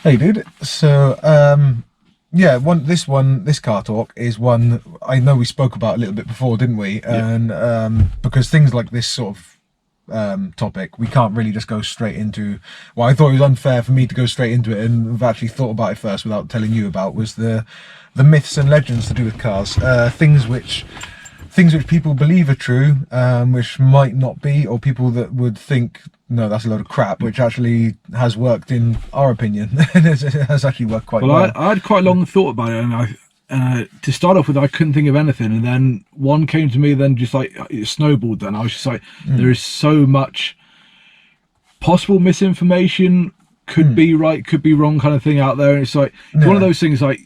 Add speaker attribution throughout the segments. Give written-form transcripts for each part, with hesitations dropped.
Speaker 1: Hey dude, so yeah, this car talk is one I know we spoke about a little bit before, didn't we?
Speaker 2: Yeah.
Speaker 1: And because things like this sort of topic, we can't really just go straight into. Well, I thought it was unfair for me to go straight into it, and have actually thought about it first without telling you about was the myths and legends to do with cars, things which people believe are true, which might not be, or people that would think, no, that's a load of crap, which actually has worked in our opinion. It has actually worked quite well.
Speaker 2: I had quite long thought about it, and to start off with, I couldn't think of anything, and then one came to me, then just like it snowballed. Then I was just like, there is so much possible misinformation, could be right, could be wrong, kind of thing out there, and it's like one of those things, like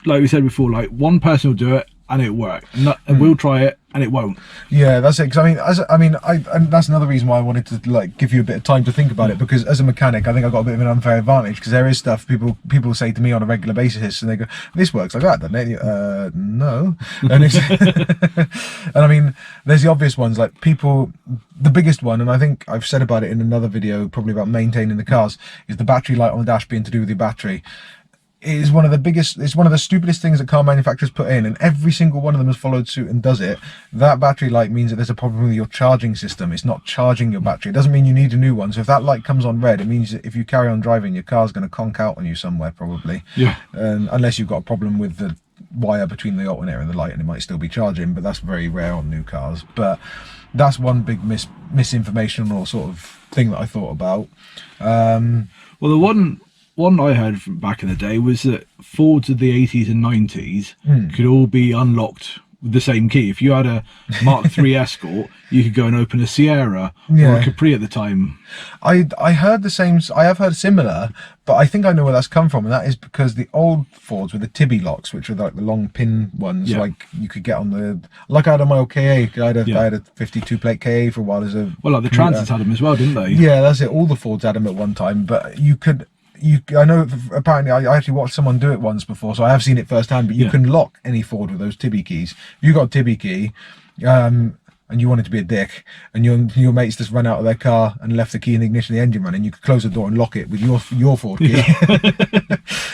Speaker 2: we said before, like one person will do it and it work, and we'll try it and it won't. Yeah,
Speaker 1: that's it. Because and that's another reason why I wanted to like give you a bit of time to think about it, because as a mechanic, I think I've got a bit of an unfair advantage, because there is stuff people say to me on a regular basis, and they go, "This works like that, doesn't it?" No, and it's and I mean, there's the obvious ones, like people. The biggest one, and I think I've said about it in another video, probably about maintaining the cars, is the battery light on the dash being to do with your battery. It is one of the biggest, it's one of the stupidest things that car manufacturers put in, and every single one of them has followed suit and does it. That battery light means that there's a problem with your charging system. It's not charging your battery. It doesn't mean you need a new one. So if that light comes on red, it means that if you carry on driving, your car's going to conk out on you somewhere, probably.
Speaker 2: Yeah.
Speaker 1: Unless you've got a problem with the wire between the alternator and the light, and it might still be charging, but that's very rare on new cars. But that's one big misinformation or sort of thing that I thought about.
Speaker 2: Well, the one I heard from back in the day was that Fords of the 80s and 90s could all be unlocked with the same key. If you had a Mark III Escort, you could go and open a Sierra or a Capri at the time.
Speaker 1: I heard the same. I have heard similar, but I think I know where that's come from, and that is because the old Fords with the Tibby locks, which were like the long pin ones, like you could get on the, like I had on my old KA. I had a 52 plate KA for a while as a.
Speaker 2: Well, like the Transits had them as well, didn't they?
Speaker 1: Yeah, that's it. All the Fords had them at one time, but you could. I know apparently I actually watched someone do it once before, so I have seen it firsthand, but you can lock any Ford with those Tibby keys. If you got a Tibby key and you wanted to be a dick, and your mates just run out of their car and left the key in the ignition of the engine running, you could close the door and lock it with your Ford key.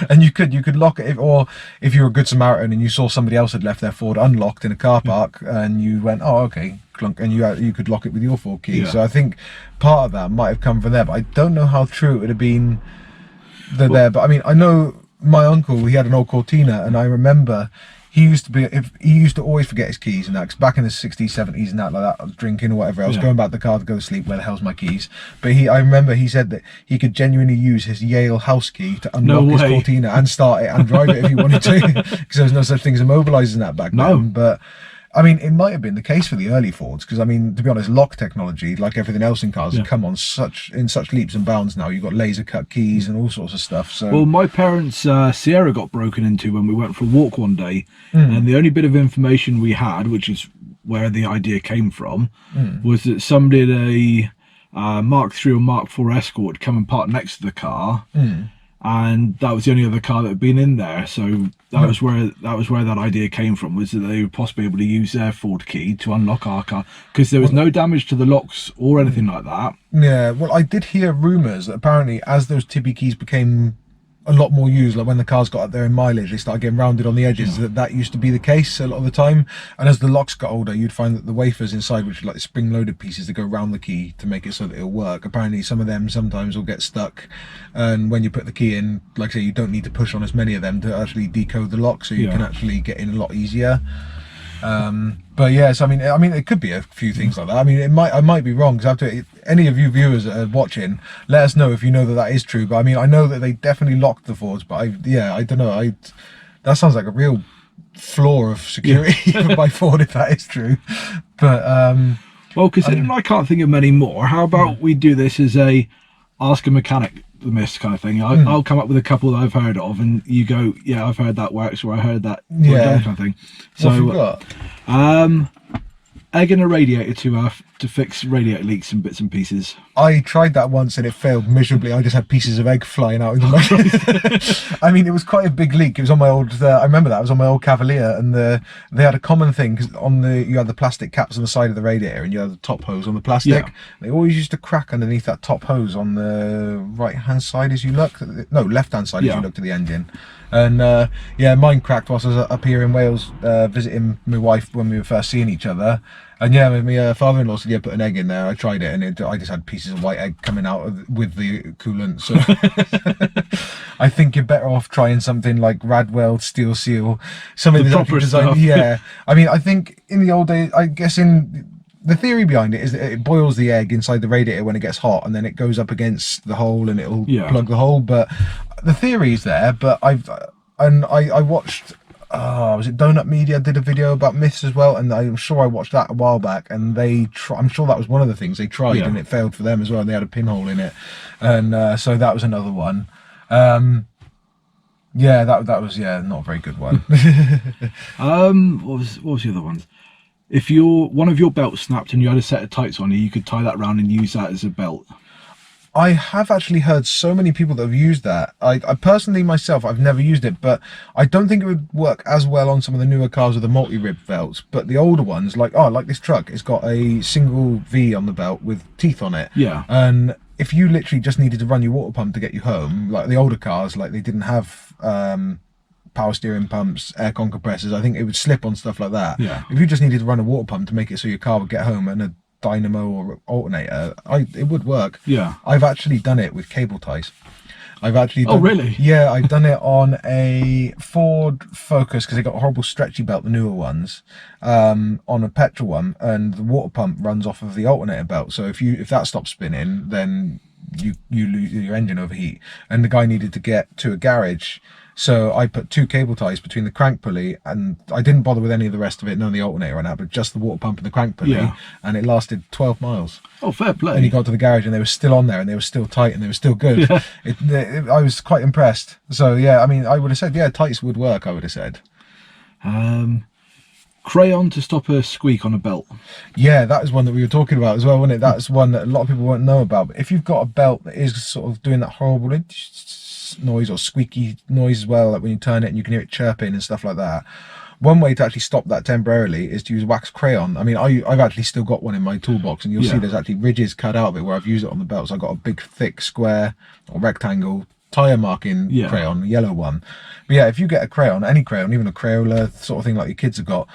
Speaker 1: And you could lock it, or if you were a good Samaritan and you saw somebody else had left their Ford unlocked in a car park, and you went, oh okay, clunk, and you could lock it with your Ford key. So I think part of that might have come from there, but I don't know how true it would have been there. But I mean, I know my uncle, he had an old Cortina, and I remember he used to always forget his keys, and that, 'cause back in the 60s, 70s and that, like that, drinking or whatever else, going back to the car to go to sleep, where the hell's my keys? But I remember he said that he could genuinely use his Yale house key to unlock his Cortina and start it and drive it if he wanted to, because there was no such thing as immobilizing that back then. But I mean, it might have been the case for the early Fords, because I mean, to be honest, lock technology, like everything else in cars, has come on in such leaps and bounds now. You've got laser cut keys and all sorts of stuff. So,
Speaker 2: well, my parents' Sierra got broken into when we went for a walk one day, and the only bit of information we had, which is where the idea came from, was that somebody had a Mark III or Mark IV Escort come and park next to the car. And that was the only other car that had been in there, so that was where that idea came from, was that they would possibly be able to use their Ford key to unlock our car, because there was no damage to the locks or anything like that.
Speaker 1: Yeah, well, I did hear rumours that apparently as those Tibby keys became a lot more used, like when the cars got up there in mileage, they started getting rounded on the edges, that used to be the case a lot of the time. And as the locks got older, you'd find that the wafers inside, which are like spring-loaded pieces that go round the key to make it so that it'll work, apparently some of them sometimes will get stuck, and when you put the key in, like I say, you don't need to push on as many of them to actually decode the lock, so you can actually get in a lot easier. But yes, I mean, it could be a few things like that. I mean, I might be wrong, because any of you viewers that are watching, let us know if you know that is true. But I mean, I know that they definitely locked the Fords, but I don't know. That sounds like a real flaw of security by Ford if that is true. But
Speaker 2: well, considering I can't think of many more, how about we do this as a ask a mechanic the myths kind of thing. I'll come up with a couple that I've heard of, and you go, yeah, I've heard that works, or I heard that kind of thing. So egg in a radiator to fix radiator leaks and bits and pieces?
Speaker 1: I tried that once and it failed miserably. I just had pieces of egg flying out into my. I mean, it was quite a big leak. It was on my old. I remember that it was on my old Cavalier, and they had a common thing because you had the plastic caps on the side of the radiator, and you had the top hose on the plastic.
Speaker 2: Yeah.
Speaker 1: They always used to crack underneath that top hose on the right hand side as you look. No, left hand side as you look to the engine. And yeah, mine cracked whilst I was up here in Wales visiting my wife when we were first seeing each other. And yeah, my father-in-law said, yeah, put an egg in there. I tried it, and I just had pieces of white egg coming out with the coolant. So I think you're better off trying something like Radwell Steel Seal, something that's actually designed. Yeah, I mean, I think in the old days, I guess the theory behind it is that it boils the egg inside the radiator when it gets hot, and then it goes up against the hole and it'll plug the hole. But the theory is there. But I watched. Was it Donut Media did a video about myths as well, and I'm sure I watched that a while back, and I'm sure that was one of the things they tried, and it failed for them as well, and they had a pinhole in it, and so that was another one. Yeah, that was not a very good one.
Speaker 2: What was the other ones? If one of your belts snapped and you had a set of tights on you could tie that round and use that as a belt.
Speaker 1: I have actually heard so many people that have used that. I personally myself, I've never used it, but I don't think it would work as well on some of the newer cars with the multi-rib belts. But the older ones, like this truck, it's got a single V on the belt with teeth on it.
Speaker 2: Yeah.
Speaker 1: And if you literally just needed to run your water pump to get you home, like the older cars, like they didn't have power steering pumps, aircon compressors, I think it would slip on stuff like that.
Speaker 2: Yeah.
Speaker 1: If you just needed to run a water pump to make it so your car would get home, and a dynamo or alternator, it would work.
Speaker 2: Yeah.
Speaker 1: I've actually done it with cable ties. I've actually done,
Speaker 2: oh really?
Speaker 1: Yeah, I've done it on a Ford Focus because they got a horrible stretchy belt, the newer ones, on a petrol one, and the water pump runs off of the alternator belt. So if that stops spinning, then you lose, your engine overheat. And the guy needed to get to a garage, so I put 2 cable ties between the crank pulley, and I didn't bother with any of the rest of it, none of the alternator ran out, but just the water pump and the crank pulley, and it lasted 12 miles.
Speaker 2: Oh, fair play.
Speaker 1: And he got to the garage and they were still on there, and they were still tight, and they were still good. I was quite impressed. So yeah, I mean, I would have said, yeah, tights would work, I would have said.
Speaker 2: Crayon to stop a squeak on a belt.
Speaker 1: Yeah, that is one that we were talking about as well, wasn't it? That's one that a lot of people won't know about. But if you've got a belt that is sort of doing that horrible noise or squeaky noise as well, like when you turn it and you can hear it chirping and stuff like that, one way to actually stop that temporarily is to use wax crayon. I mean, I've actually still got one in my toolbox, and you'll see there's actually ridges cut out of it where I've used it on the belt. So I've got a big thick square or rectangle tire marking crayon, a yellow one. But yeah, if you get a crayon, any crayon, even a Crayola sort of thing like your kids have got,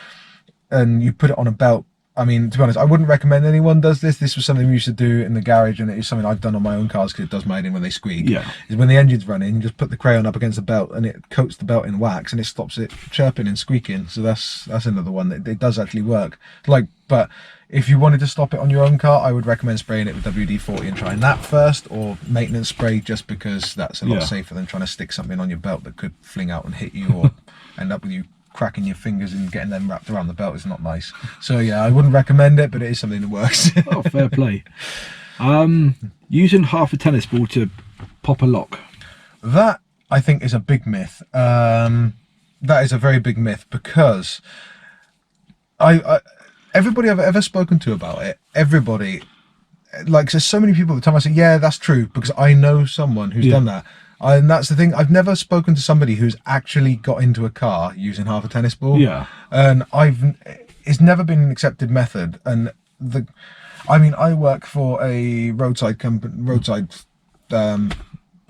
Speaker 1: and you put it on a belt, I mean, to be honest, I wouldn't recommend anyone does this. This was something we used to do in the garage, and it is something I've done on my own cars because it does my head in when they squeak.
Speaker 2: Yeah. Is
Speaker 1: when the engine's running, you just put the crayon up against the belt, and it coats the belt in wax, and it stops it chirping and squeaking. So that's another one that it does actually work. But if you wanted to stop it on your own car, I would recommend spraying it with WD-40 and trying that first, or maintenance spray, just because that's a lot safer than trying to stick something on your belt that could fling out and hit you, or end up with you cracking your fingers and getting them wrapped around the belt is not nice. So yeah, I wouldn't recommend it, but it is something that works.
Speaker 2: Oh, fair play. Using half a tennis ball to pop a lock.
Speaker 1: That, I think, is a big myth. That is a very big myth, because everybody I've ever spoken to about it, everybody, like, there's so many people at the time I say, yeah, that's true, because I know someone who's done that. And that's the thing, I've never spoken to somebody who's actually got into a car using half a tennis ball.
Speaker 2: Yeah.
Speaker 1: And it's never been an accepted method. And I mean, I work for a roadside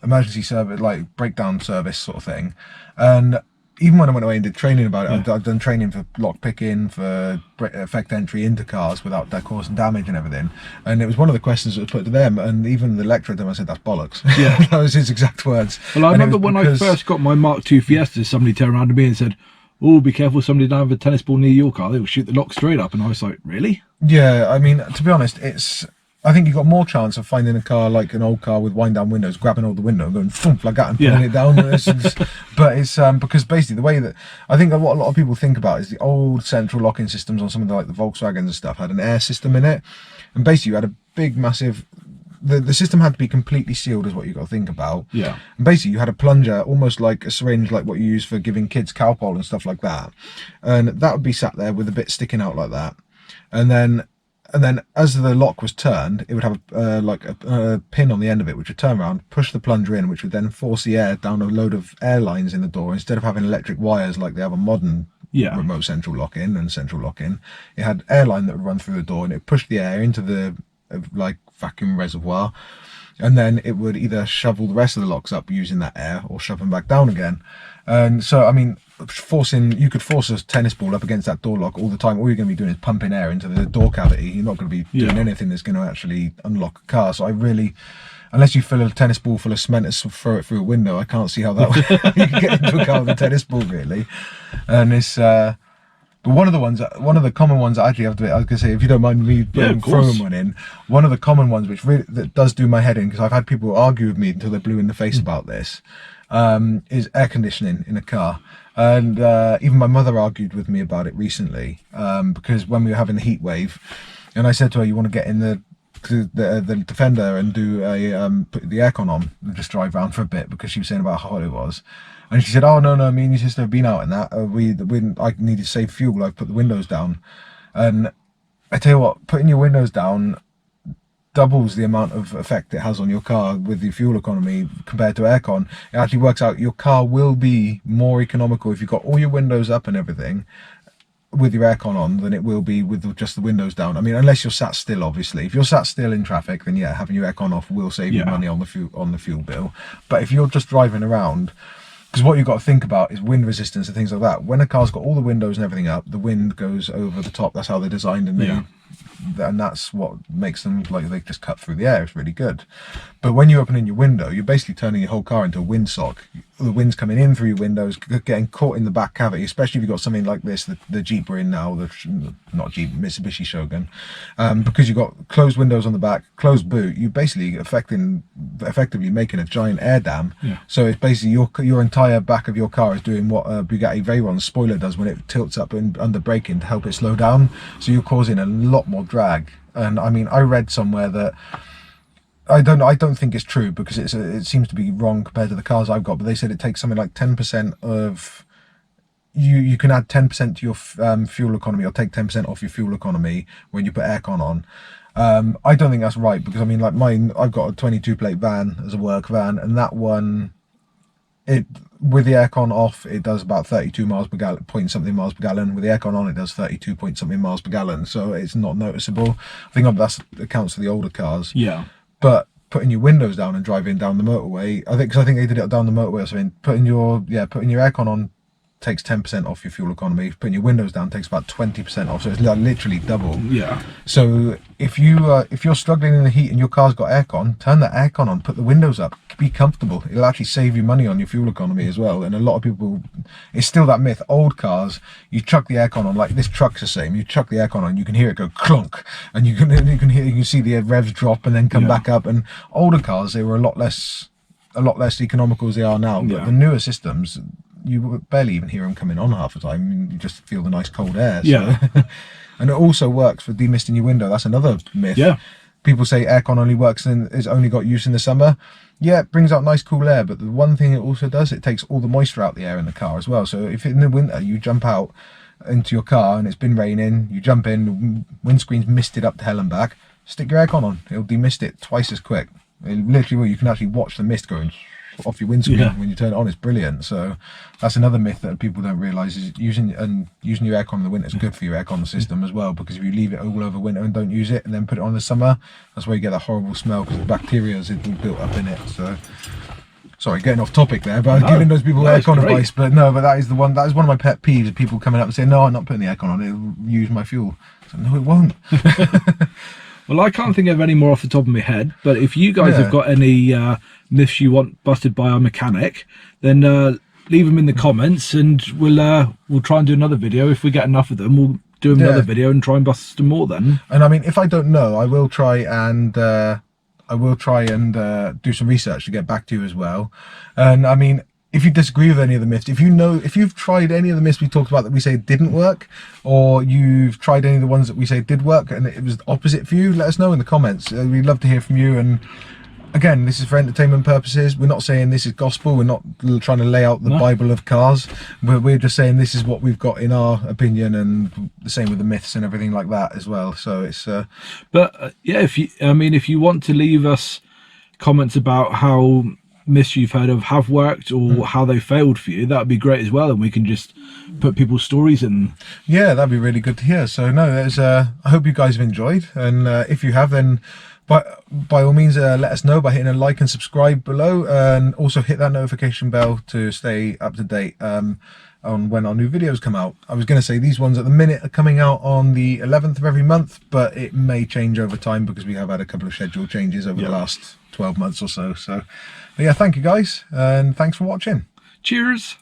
Speaker 1: emergency service, like breakdown service sort of thing. And even when I went away and did training about it, I've done training for lock picking, for effect entry into cars without that causing damage and everything. And it was one of the questions that was put to them, and even the lecturer to them, I said, that's bollocks. Yeah. That was his exact words.
Speaker 2: Well, I remember when I first got my Mark II Fiesta, somebody turned around to me and said, oh, be careful, somebody don't have a tennis ball near your car, they will shoot the lock straight up. And I was like, really? Yeah,
Speaker 1: I mean, to be honest, I think you've got more chance of finding a car like an old car with wind down windows, grabbing hold of the window and going thump like that and pulling it down. But it's because basically the way that I think what a lot of people think about is the old central locking systems on some of the Volkswagens and stuff had an air system in it, and basically you had a big massive. The system had to be completely sealed, is what you got to think about.
Speaker 2: Yeah.
Speaker 1: And basically, you had a plunger, almost like a syringe, like what you use for giving kids cowpole and stuff like that, and that would be sat there with a bit sticking out like that. and then as the lock was turned, it would have a pin on the end of it, which would turn around, push the plunger in, which would then force the air down a load of air lines in the door. Instead of having electric wires like they have a modern remote central lock-in and central lock-in, it had airline that would run through the door, and it pushed the air into the vacuum reservoir, and then it would either shovel the rest of the locks up using that air or shove them back down again. And so, I mean, you could force a tennis ball up against that door lock all the time. All you're going to be doing is pumping air into the door cavity. You're not going to be doing anything that's going to actually unlock a car. So I really, unless you fill a tennis ball full of cement and throw it through a window, I can't see how that you can get into a car with a tennis ball, really. And it's but one of the common ones I actually have to, I was going to say, if you don't mind me throwing one in, one of the common ones which really that does do my head in, because I've had people argue with me until they're blue in the face about this, is air conditioning in a car. And even my mother argued with me about it recently, because when we were having the heat wave, and I said to her, you want to get in the Defender and do put the aircon on and just drive around for a bit, because she was saying about how hot it was. And she said, oh no, me and your sister have been out in that, I needed to save fuel, I've put the windows down. And I tell you what, putting your windows down doubles the amount of effect it has on your car with the fuel economy compared to aircon. It actually works out your car will be more economical if you've got all your windows up and everything with your aircon on than it will be with just the windows down. I mean, unless you're sat still, obviously. If you're sat still in traffic, then yeah, having your aircon off will save you money on the fuel bill. But if you're just driving around, because what you've got to think about is wind resistance and things like that. When a car's got all the windows and everything up, the wind goes over the top. That's how they're designed, and that's what makes them like they just cut through the air. It's really good. But when you open in your window, you're basically turning your whole car into a windsock. The wind's coming in through your windows, getting caught in the back cavity, especially if you've got something like this, the Jeep we're in now, not Jeep, Mitsubishi Shogun, because you've got closed windows on the back, closed boot, you're basically effectively making a giant air dam. So it's basically your entire back of your car is doing what a Bugatti Veyron's spoiler does when it tilts up and under braking to help it slow down. So you're causing a lot more drag. And I mean, I read somewhere that I don't think it's true, because it seems to be wrong compared to the cars I've got, but they said it takes something like 10% of you can add 10% to your fuel economy, or take 10% off your fuel economy when you put aircon on. I don't think that's right, because I mean, like mine, I've got a 22 plate van as a work van, and that one, with the aircon off, it does about 32 miles per gallon, point something miles per gallon. With the aircon on, it does 32 point something miles per gallon. So it's not noticeable. I think that accounts for the older cars.
Speaker 2: Yeah.
Speaker 1: But putting your windows down and driving down the motorway, I think they did it down the motorway or something. Putting your aircon on takes 10% off your fuel economy. Putting your windows down takes about 20% off. So it's literally double.
Speaker 2: Yeah.
Speaker 1: So if you're struggling in the heat and your car's got aircon, turn the aircon on, put the windows up, be comfortable. It'll actually save you money on your fuel economy as well. And a lot of people, it's still that myth. Old cars, you chuck the aircon on, like this truck's the same. You chuck the aircon on, you can hear it go clunk, and you can see the revs drop and then come back up. And older cars, they were a lot less economical as they are now. But the newer systems, you barely even hear them coming on half the time. You just feel the nice cold air. So. And it also works for demisting your window. That's another myth. Yeah. People say aircon only works and is only got use in the summer. Yeah, it brings out nice cool air, but the one thing it also does, it takes all the moisture out the air in the car as well. So if in the winter you jump out into your car and it's been raining, you jump in, windscreen's misted up to hell and back, stick your aircon on. It'll demist it twice as quick. It literally will. You can actually watch the mist going off your windscreen when you turn it on. It's brilliant. So that's another myth that people don't realize, is using your aircon in the winter is good for your aircon system as well, because if you leave it all over winter and don't use it and then put it on in the summer, that's where you get that horrible smell, because the bacteria is built up in it. So sorry, getting off topic there, but I was giving those people aircon advice. But no, but that is one of my pet peeves, of people coming up and saying, no, I'm not putting the aircon on, it'll use my fuel. So, no, it won't.
Speaker 2: Well, I can't think of any more off the top of my head, but if you guys have got any myths you want busted by our mechanic, then leave them in the comments, and we'll try and do another video. If we get enough of them, we'll do another video and try and bust some more then. And I mean, if I don't know, I will try and do some research to get back to you as well. And I mean, if you disagree with any of the myths, if you've tried any of the myths we talked about that we say didn't work, or you've tried any of the ones that we say did work and it was opposite for you, let us know in the comments. We'd love to hear from you. And
Speaker 1: again, this is for entertainment purposes. We're not saying this is gospel. We're not trying to lay out the Bible of cars. We're just saying this is what we've got in our opinion, and the same with the myths and everything like that as well. So it's
Speaker 2: yeah, if you want to leave us comments about how myths you've heard of have worked or how they failed for you, that would be great as well, and we can just put people's stories in.
Speaker 1: Yeah, that'd be really good to hear. So no, there's I hope you guys have enjoyed, and if you have, then by all means let us know by hitting a like and subscribe below, and also hit that notification bell to stay up to date on when our new videos come out. I was going to say these ones at the minute are coming out on the 11th of every month, but it may change over time because we have had a couple of schedule changes over the last 12 months or so. But yeah, thank you guys, and thanks for watching.
Speaker 2: Cheers.